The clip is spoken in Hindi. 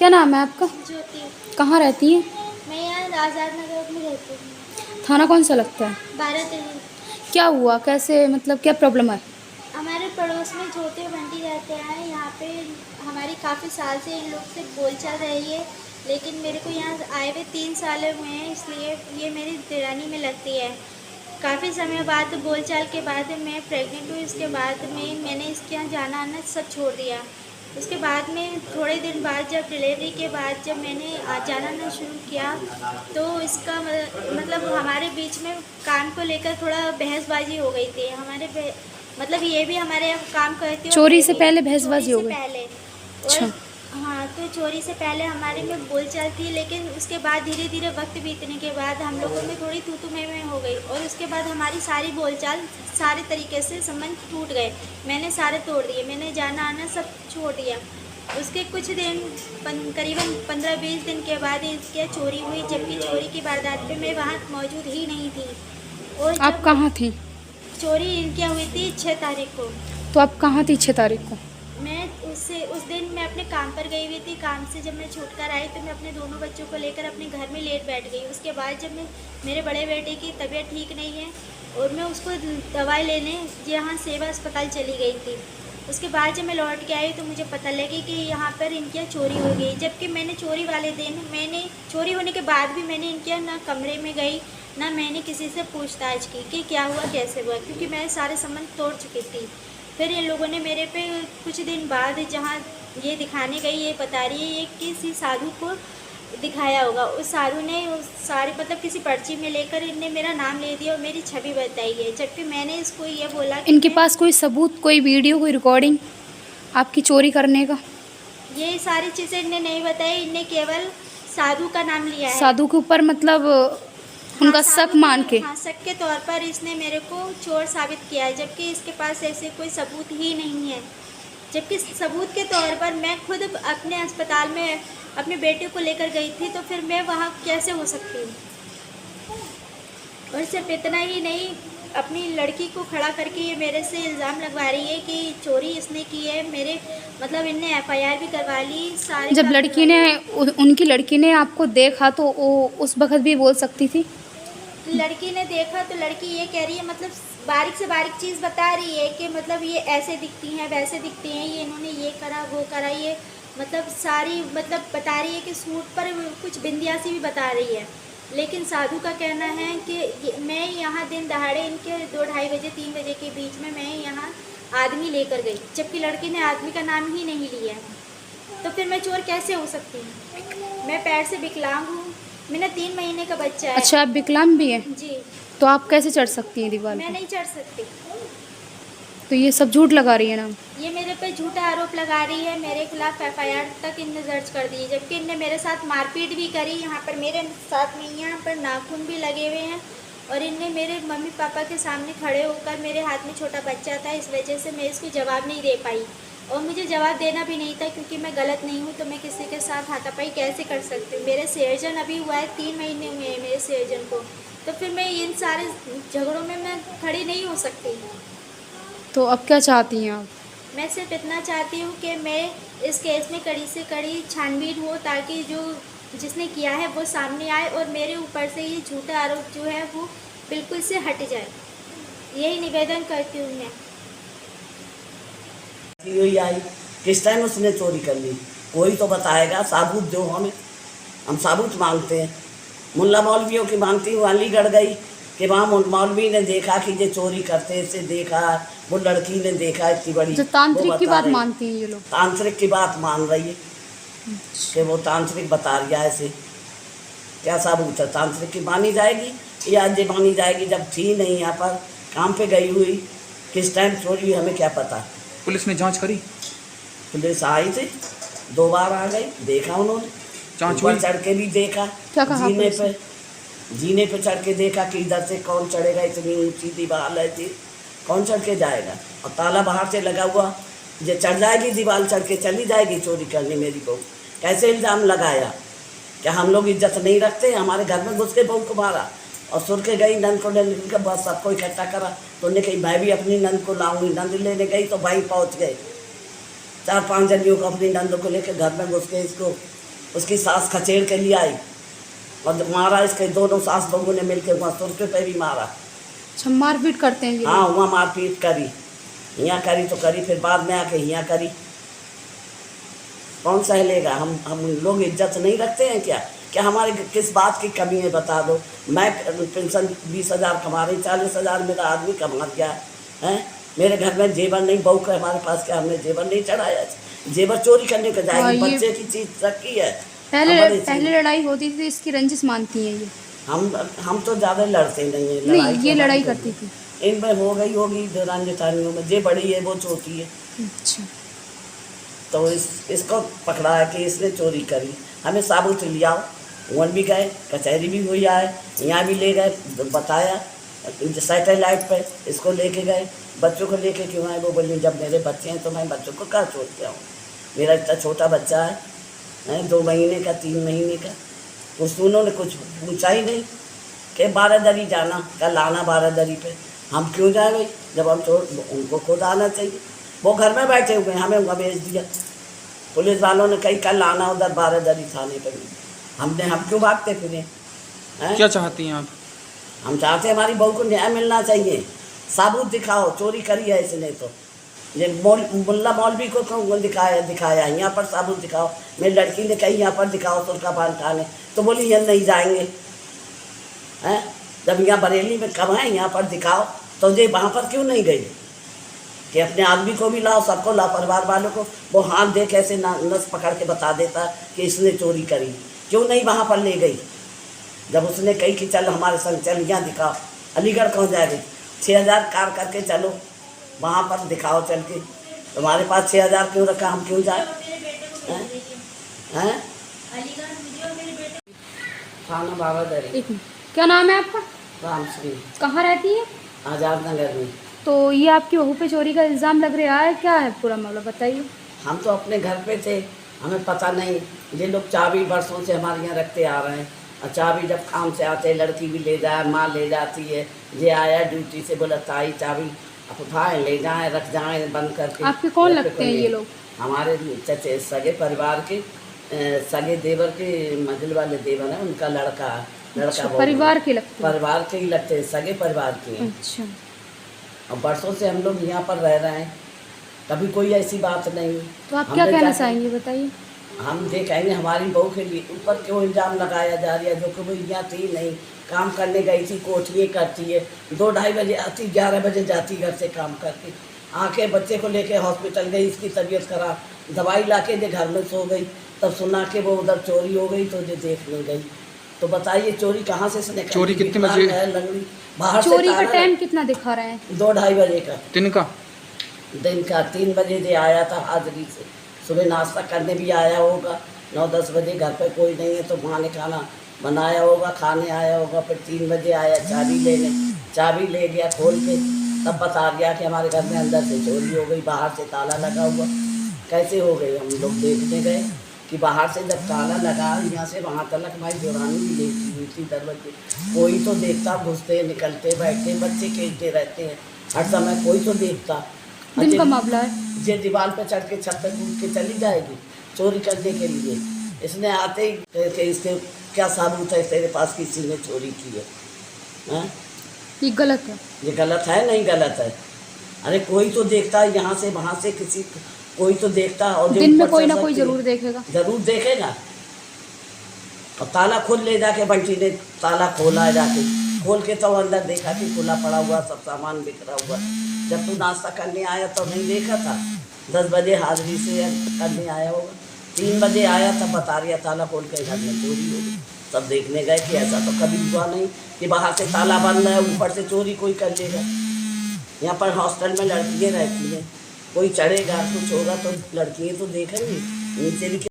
क्या नाम है आपका? ज्योति। कहाँ रहती हैं? मैं यहाँ आज़ाद नगर में रहती हूँ। थाना कौन सा लगता है? 12 क्या हुआ, कैसे, मतलब क्या प्रॉब्लम है? हमारे पड़ोस में छोटे बंटी रहते हैं। यहाँ पे हमारी काफ़ी साल से इन लोग से बोलचाल रही है, लेकिन मेरे को यहाँ आए हुए 3 साल हुए हैं, इसलिए ये मेरी देरानी में लगती है। काफ़ी समय बाद बोलचाल के बाद मैं प्रेग्नेंट हुई। इसके बाद में मैंने इसके यहाँ जाना आना सब छोड़ दिया। उसके बाद में थोड़े दिन बाद जब डिलीवरी के बाद जब मैंने जाना आना शुरू किया, तो इसका मतलब हमारे बीच में काम को लेकर थोड़ा बहसबाजी हो गई थी। मतलब ये भी हमारे यहाँ काम करती है। चोरी से पहले बहसबाजी हो गई? पहले अच्छा। और हाँ, तो चोरी से पहले हमारे में बोलचाल थी, लेकिन उसके बाद धीरे धीरे वक्त बीतने के बाद हम लोगों में थोड़ी तू तू मैं हो गई, और उसके बाद हमारी सारी बोलचाल सारे तरीके से संबंध टूट गए। मैंने सारे तोड़ दिए, मैंने जाना आना सब छोड़ दिया। उसके कुछ दिन करीबन 15-20 दिन के बाद इसकी चोरी हुई, जबकि चोरी की वारदात पे मैं वहाँ मौजूद ही नहीं थी। और आप कहाँ थी? चोरी इनकी हुई थी 6 तारीख को। तो आप कहाँ थी 6 तारीख को? मैं उस दिन मैं अपने काम पर गई हुई थी। काम से जब मैं छूट कर आई तो मैं अपने दोनों बच्चों को लेकर अपने घर में लेट बैठ गई। उसके बाद जब मैं मेरे बड़े बेटे की तबीयत ठीक नहीं है और मैं उसको दवाई लेने यहाँ सेवा अस्पताल चली गई थी। उसके बाद जब मैं लौट के आई तो मुझे पता लगी कि यहाँ पर इनके यहाँ चोरी हो गई, जबकि मैंने चोरी वाले दिन चोरी होने के बाद भी मैंने इनके यहाँ ना कमरे में गई, ना मैंने किसी से पूछताछ की कि क्या हुआ कैसे हुआ, क्योंकि मैं सारे संबंध तोड़ चुकी थी। फिर इन लोगों ने मेरे पे कुछ दिन बाद जहाँ ये दिखाने गई, ये बता रही है ये किसी साधु को दिखाया होगा। उस साधु ने उस सारे मतलब किसी पर्ची में लेकर इनने मेरा नाम ले दिया और मेरी छवि बताई है, जबकि मैंने इसको ये बोला कि इनके पास कोई सबूत, कोई वीडियो, कोई रिकॉर्डिंग आपकी चोरी करने का? ये सारी चीज़ें इनने नहीं बताई। इनने केवल साधु का नाम लिया है। साधु के ऊपर मतलब उनका शक मान के? हाँ, शक के तौर पर इसने मेरे को चोर साबित किया है, जबकि इसके पास ऐसे कोई सबूत ही नहीं है। जबकि सबूत के तौर पर मैं खुद अपने अस्पताल में अपने बेटे को लेकर गई थी, तो फिर मैं वहाँ कैसे हो सकती हूँ। और सिर्फ इतना ही नहीं, अपनी लड़की को खड़ा करके ये मेरे से इल्ज़ाम लगवा रही है कि चोरी इसने की है। मेरे मतलब इनने FIR भी करवा ली सारे। जब लड़की ने उनकी लड़की ने आपको देखा तो वो उस वक्त भी बोल सकती थी? लड़की ने देखा तो लड़की ये कह रही है, मतलब बारीक से बारीक चीज़ बता रही है कि मतलब ये ऐसे दिखती हैं वैसे दिखती हैं, ये इन्होंने ये करा वो करा, ये मतलब सारी मतलब बता रही है कि सूट पर कुछ बिंदिया सी भी बता रही है। लेकिन साधु का कहना है कि मैं यहाँ दिन दहाड़े इनके 2-2:30 बजे 3 बजे के बीच में मैं यहाँ आदमी लेकर गई, जबकि लड़की ने आदमी का नाम ही नहीं लिया है। तो फिर मैं चोर कैसे हो सकती हूँ? मैं पैर से विकलांग हूँ, मेरा 3 महीने का बच्चा है। अच्छा, आप विकलांग भी हैं? जी। तो आप कैसे चढ़ सकती हैं दीवार मैं पे? नहीं चढ़ सकती। तो ये सब झूठ लगा रही है ना? ये मेरे पे झूठा आरोप लगा रही है, मेरे खिलाफ FIR तक इनने दर्ज कर दी है, जबकि इनने मेरे साथ मारपीट भी करी। यहाँ पर मेरे साथ में यहाँ पर नाखून भी लगे हुए हैं, और इनने मेरे मम्मी पापा के सामने खड़े होकर, मेरे हाथ में छोटा बच्चा था, इस वजह से मैं इसको जवाब नहीं दे पाई, और मुझे जवाब देना भी नहीं था क्योंकि मैं गलत नहीं हूँ, तो मैं किसी के साथ हाथापाई कैसे कर सकती हूँ। मेरे सर्जन अभी हुआ है, 3 महीने हुए हैं मेरे सर्जन को, तो फिर मैं इन सारे झगड़ों में मैं खड़ी नहीं हो सकती। तो अब क्या चाहती हैं आप? मैं सिर्फ इतना चाहती हूँ कि मैं इस केस में कड़ी से कड़ी छानबीन हो, ताकि जो जिसने किया है वो सामने आए और मेरे ऊपर से ये झूठा आरोप जो है वो बिल्कुल से हट जाए। यही निवेदन करती हूँ मैं। हुई आई किस टाइम उसने चोरी कर ली, कोई तो बताएगा। साबूत जो हम साबूत मांगते हैं। मुल्ला मौलवियों की मांगती हूँ। अलीगढ़ गई कि वहाँ मौलवी ने देखा कि ये चोरी करते, इसे देखा, वो लड़की ने देखा इतनी बड़ी। जो तांत्रिक की बात मानती हैं ये लोग? तांत्रिक की बात मान रही है कि वो तांत्रिक बता रही है। ऐसे क्या साबूत है? तांत्रिक की मानी जाएगी या ये मानी जाएगी जब थी नहीं यहाँ पर, काम पे गई हुई, किस टाइम चोरी हुई हमें क्या पता। पुलिस ने जांच करी? पुलिस आई थी, 2 बार आ गई, देखा उन्होंने, जांच ऊपर हुई? चढ़ के भी देखा, क्या कहा जीने पे चढ़ के देखा कि इधर से कौन चढ़ेगा, इतनी ऊंची दीवार है जी, कौन चढ़ के जाएगा। और ताला बाहर से लगा हुआ, ये चढ़ जाएगी दीवार, चढ़ के चली जाएगी चोरी करने मेरी बहू। कैसे इल्ज़ाम लगाया? क्या हम लोग इज्जत नहीं रखते? हमारे घर में घुस के बहू को मारा और सुर के गई, नंद को निकल कर बस सबको इकट्ठा करा। तो उन्हें कही मैं भी अपनी नंद को लाऊंगी। नंद लेने गई तो भाई पहुँच गए, 4-5 जनियों को अपनी नंद को लेकर घर में घुस के इसको उसकी सास खचेड़ के लिए आई और मारा, इसके दोनों सास बहू ने मिलकर वहाँ सुरखे पे भी मारा। अच्छा, मारपीट करते हैं ये हाँ, लोग। वहाँ मारपीट करी, यहाँ करी तो करी, फिर बाद में आके यहाँ करी। कौन सह लेगा? हम लोग इज्जत नहीं रखते हैं क्या? क्या हमारे किस बात की कमी है बता दो। मैं पेंशन 20,000 कमा रही, 40,000 मेरा आदमी कमा गया है। मेरे घर में जेवर नहीं, बहू का हमारे पास क्या हमने जेवर नहीं चढ़ाया? जेवर चोरी करने को जाएगी, हाँ, ये बच्चे की चीज रखी है। पहले हमारी चीज़- पहले लड़ाई होती थी तो इसकी रंजिश मानती हैं ये? हम तो ज़्यादा लड़ते नहीं हैं। नहीं, ये तो लड़ाई हम करती थी। इनमें हो गई होगी दौरान जेठानियों में, जे बड़ी है वो छोटी है। अच्छा, तो इसको पकड़ा है कि इसने चोरी करी। हमें साबुत लियाओ, वन भी गए, कचहरी भी हुई आए, यहाँ भी ले गए, बताया सैटेलाइट पे इसको लेके गए। बच्चों को लेके क्यों आए? वो बोली जब मेरे बच्चे हैं तो मैं बच्चों को कहाँ छोड़ के आऊँ? मेरा इतना छोटा बच्चा है 2 महीने का, 3 महीने का। उन्होंने कुछ पूछा ही नहीं कि 12 दरी जाना, कल आना 12 दरी पे। हम क्यों जाए भाई? जब हम छोड़, उनको खुद आना चाहिए। वो घर में बैठे हुए, हमें उनका भेज दिया। पुलिस वालों ने कही कल आना उधर 12 दरी थाने पर। हम क्यों भागते फिरे हैं? क्या चाहती हैं आप? हम चाहते हैं हमारी बहू को न्याय मिलना चाहिए। साबुत दिखाओ, चोरी करी है इसने तो। ये मुल्ला मौलवी को क्यों दिखाया यहाँ पर साबुत दिखाओ। मेरी लड़की ने कही यहाँ पर दिखाओ तुर्का पान खाने, तो बोली यहाँ नहीं जाएंगे हैं। जब यहाँ बरेली में कम है, यहाँ पर दिखाओ, तो ये वहाँ पर क्यों नहीं गई कि अपने आदमी को भी लाओ, सबको लाओ, परिवार वालों को। वो हाथ दे कैसे नस पकड़ के बता देता कि इसने चोरी करी। क्यों नहीं वहाँ पर ले गई? जब उसने कही कि चल हमारे संग चल, यहाँ दिखाओ। अलीगढ़ कौन जाएगी? 6,000 कार करके चलो, वहाँ पर दिखाओ चल के। तुम्हारे पास 6,000 क्यों रखा? हम क्यों जाए? हैं? थाना बारादरी। एक मिनट, क्या नाम है आपका? राम श्री, कहाँ रहती है? आज़ाद नगर में। तो ये आपकी बहू पे चोरी का इल्ज़ाम लग रहा है, क्या है पूरा मामला बताइए। हम तो अपने घर पे थे, हमें पता नहीं। ये लोग चाबी वर्षों से हमारे यहाँ रखते आ रहे हैं, और चाबी जब काम से आते लड़की भी ले जाए, माँ ले जाती है। ये आया ड्यूटी से, बोला ताई चाबी अब उठाएं ले जाएं, रख जाएं बंद करके। आपके कौन लगते हैं ये लोग? हमारे चचे सगे परिवार के, सगे देवर के, मंजिल वाले देवर हैं, उनका लड़का अच्छा, बहू। परिवार के लगते हैं? परिवार के ही लगते हैं, सगे परिवार के हैं। अच्छा, और बरसों से हम लोग यहाँ पर रह रहे हैं, कभी कोई ऐसी बात नहीं। तो आप क्या हमने कहना जाके- चाहेंगे बताइए। हम ये कहेंगे हमारी बहू के लिए ऊपर क्यों इल्ज़ाम लगाया जा रहा है, जो कि वो यहाँ थी नहीं, काम करने गई थी, कोठिए करती है, 2-2:30 बजे आती, 11 बजे जाती घर से काम करके। आके बच्चे को लेके हॉस्पिटल गई, इसकी तबीयत खराब, दवाई लाके जे घर में सो गई, तब सुना के वो उधर चोरी हो गई, तो ये देखने गई। तो बताइए चोरी कहाँ से इसने करी? चोरी कितने बजे? लंगड़ी बाहर से चोरी का ताला टाइम कितना दिखा रहे हैं? 2-2:30 बजे का दिन का? दिन का। 3 बजे जे आया था हाजरी से, सुबह नाश्ता करने भी आया होगा। 9-10 बजे घर पे कोई नहीं है तो माँ ने खाना बनाया होगा, खाने आया होगा। फिर 3 बजे आया चाबी लेने, चाबी ले गया खोल के, तब बता गया कि हमारे घर में अंदर से चोरी हो गई, बाहर से ताला लगा हुआ। कैसे हो गई? हम लोग देखने गए कि बाहर से जब ताला लगा, यहाँ से वहाँ तक भाई दौरानी भी लेती हुई थी दरवाजे। कोई तो देखता, घुसते निकलते बैठते, बच्चे खेलते रहते हैं हर समय, कोई तो देखता। दिन का मामला है। ये दीवार पे चढ़ के छत पे कूद के चली जाएगी चोरी करने के लिए। इसने आते ही कि इसके क्या साबुत है तेरे पास किसी ने चोरी की है? हैं? ये गलत है। ये गलत है? नहीं गलत है। अरे कोई तो देखता है, यहाँ से वहाँ से किसी कोई तो देखता है। और दिन में कोई ना कोई जरूर देखेगा। जरूर देखेगा। और ताला खुद ले जाके बंटी ने ताला खोला है, जाके खोल के तो अंदर देखा कि खुला पड़ा हुआ, सब सामान बिखरा हुआ। जब तू नाश्ता करने आया तो नहीं देखा था? 10 बजे हाजिरी से करने आया होगा, 3 बजे आया तब बता रहा ताला खोल के घर में चोरी हो गई। तब देखने गए कि ऐसा तो कभी हुआ नहीं कि बाहर से ताला बंद है ऊपर से चोरी कोई कर लेगा। यहाँ पर हॉस्टल में लड़कियाँ रहती हैं, कोई चढ़ेगा कुछ होगा तो लड़कियाँ तो देखेंगी, नीचे भी